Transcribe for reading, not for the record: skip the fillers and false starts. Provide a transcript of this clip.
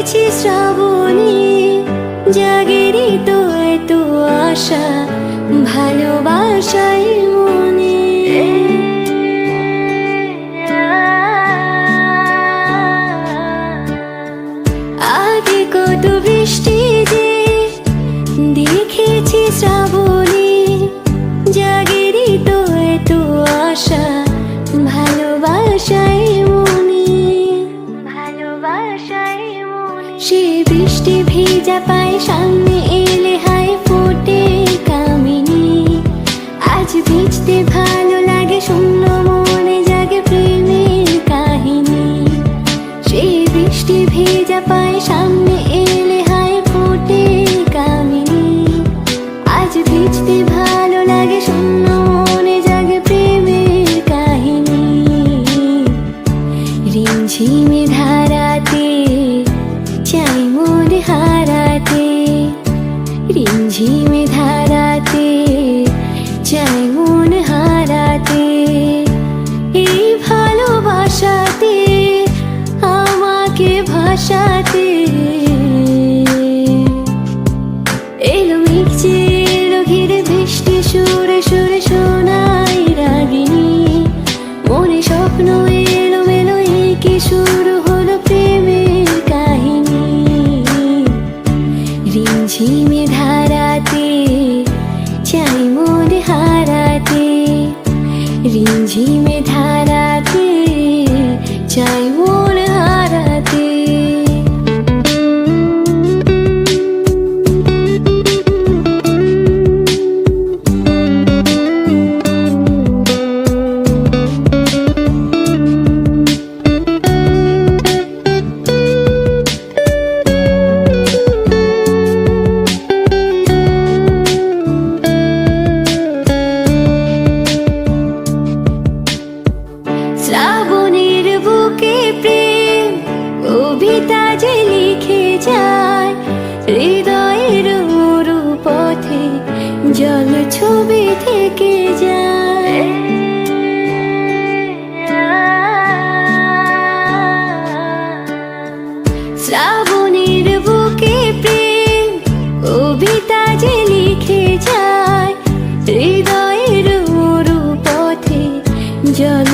দেখেছি শ্রাবণী, জাগেরই তো এত আশা, ভালোবাসাই মনে। আগে কত বৃষ্টি যে দেখেছি শ্রাবণী, জাগেরই তো এত আশা, ভালোবাসাই মনে, ভালোবাসাই মনে। সে বৃষ্টি ভেজা পায় সামনে এলে হায় ফোটে কামিনী, আজ ভিজতে ভালো লাগে শূন্য মনে জাগে প্রেমের কাহিনী। সে বৃষ্টি ভেজা পায় সামনে এলে হায় ফোটে কামিনী, আজ ভিজতে ভালো লাগে শূন্য মনে জাগে প্রেমের কাহিনী। রিমঝিমে ধারাতে চাই মন হারাতে, রিমঝিমে ধারাতে চাই মন হারাতে। এই ভালোবাসাতে আমাকে ভাসাতে, এলো মেঘ যে এলো ঘিরে বৃষ্টি সুরে সুরে শোনাই রাগিনী। মনে স্বপ্ন এলো মেলো এঁকে শুরু হলো প্রেমের কাহিনী। রিমঝিমে ধারাতে চাই মন হারাতে, রিমঝিমে ধারাতে চাই মন হারাতে। শ্রাবণের বুকে প্রেম কবিতা যে লিখে যায়, হৃদয়ের মরু পথে জল ছবি থেকে যায়। শ্রাবণের বুকে প্রেম কবিতা যে লিখে যায়, হৃদয়ের মরু পথে জল